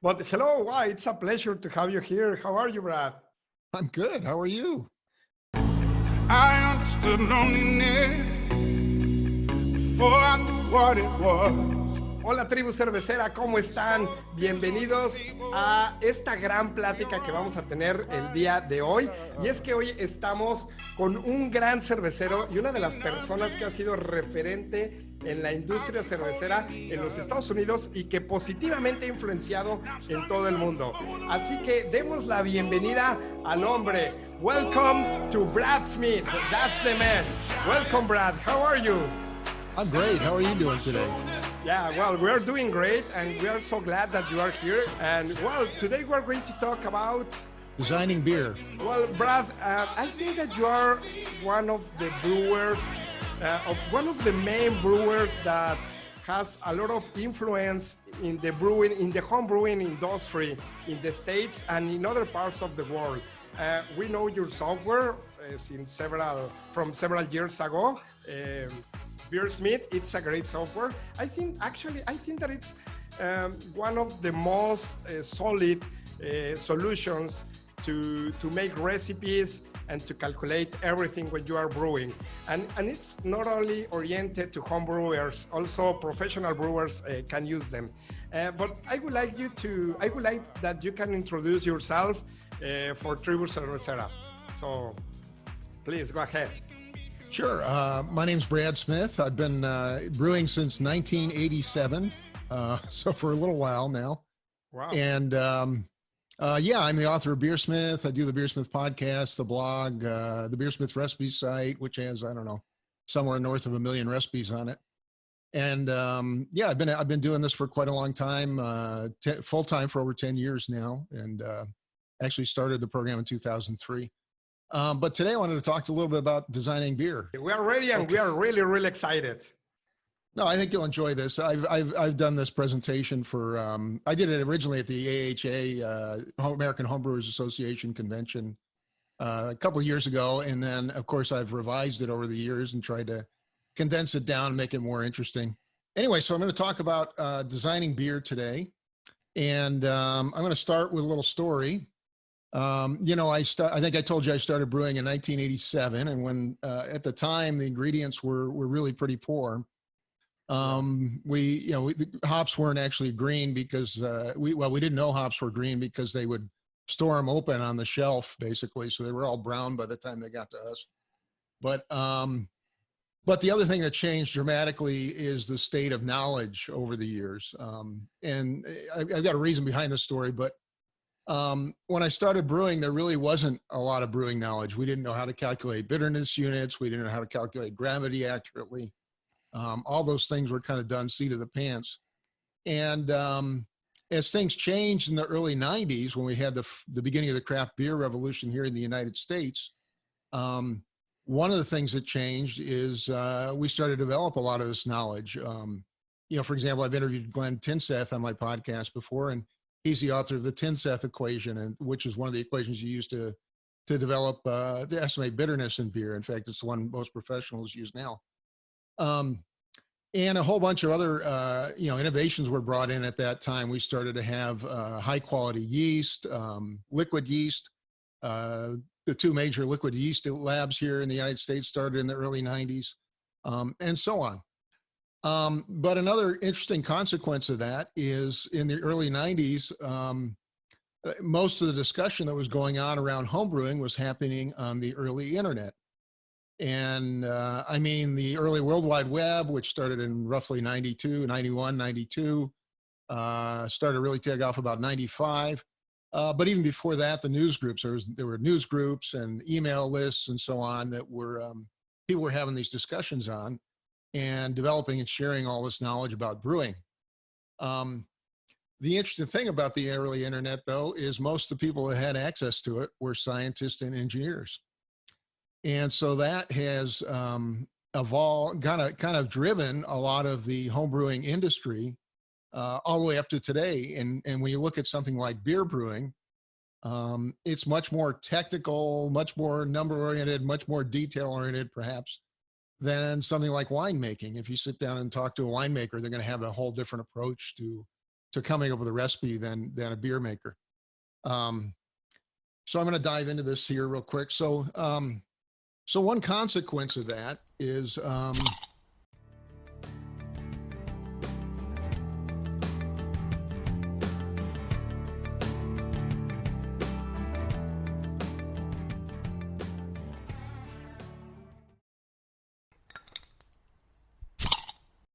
But hello, why? It's a pleasure to have you here. How are you, Brad? I'm good. How are you? I understood loneliness before I knew what it was. Hola, tribu cervecera, ¿cómo están? Bienvenidos a esta gran plática que vamos a tener el día de hoy. Y es que hoy estamos con un gran cervecero y una de las personas que ha sido referente en la industria cervecera en los Estados Unidos y que positivamente ha influenciado en todo el mundo. Así que demos la bienvenida al hombre. Welcome to BeerSmith. That's the man. Welcome, Brad. How are you? I'm great. How are you doing today? Yeah, well, we're doing great, and we are so glad that you are here. And well, today we're going to talk about Designing beer. Well, Brad, I think that you are one of the brewers, one of the main brewers that has a lot of influence in the brewing, in the home brewing industry in the States and in other parts of the world. We know your software from several years ago. BeerSmith, it's a great software. I think that it's one of the most solid solutions to make recipes and to calculate everything when you are brewing. And it's not only oriented to home brewers, also professional brewers can use them. But I would like that you can introduce yourself for Tribu Cervecera. So please go ahead. Sure. My name's Brad Smith. I've been brewing since 1987, so for a little while now. Wow. And yeah, I'm the author of BeerSmith. I do the BeerSmith podcast, the blog, the BeerSmith recipe site, which has, I don't know, somewhere north of 1 million recipes on it. And yeah, I've been doing this for quite a long time, full time for over 10 years now, and actually started the program in 2003. But today I wanted to talk a little bit about designing beer. We are ready, and we are really, really excited. No, I think you'll enjoy this. I've done this presentation for, I did it originally at the AHA, American Homebrewers Association convention a couple of years ago. And then of course I've revised it over the years and tried to condense it down and make it more interesting. Anyway, so I'm going to talk about designing beer today. And I'm going to start with a little story. You know, I think I told you I started brewing in 1987, and when at the time the ingredients were really pretty poor. The hops weren't actually green because we didn't know hops were green because they would store them open on the shelf basically, so they were all brown by the time they got to us. But the other thing that changed dramatically is the state of knowledge over the years, and I've got a reason behind the story, but. When I started brewing, there really wasn't a lot of brewing knowledge. We didn't know how to calculate bitterness units. We didn't know how to calculate gravity accurately. All those things were kind of done seat of the pants. And as things changed in the early 90s, when we had the beginning of the craft beer revolution here in the United States, one of the things that changed is we started to develop a lot of this knowledge. You know, for example, I've interviewed Glenn Tinseth on my podcast before, and he's the author of the Tinseth equation, and which is one of the equations you use to develop, to estimate bitterness in beer. In fact, it's the one most professionals use now. And a whole bunch of other, innovations were brought in at that time. We started to have high quality yeast, liquid yeast. The two major liquid yeast labs here in the United States started in the early 90s, and so on. But another interesting consequence of that is in the early 90s, most of the discussion that was going on around homebrewing was happening on the early internet. And I mean, the early World Wide Web, which started in roughly 92, 91, 92, started to really take off about 95. But even before that, the news groups, there were news groups and email lists and so on that were, people were having these discussions on and developing and sharing all this knowledge about brewing. The interesting thing about the early internet, though, is most of the people that had access to it were scientists and engineers. And so that has evolved, kind of driven a lot of the homebrewing industry all the way up to today. And when you look at something like beer brewing, it's much more technical, much more number-oriented, much more detail-oriented, perhaps, than something like winemaking. If you sit down and talk to a winemaker, they're going to have a whole different approach to to coming up with a recipe than a beer maker. So I'm going to dive into this here real quick. So one consequence of that is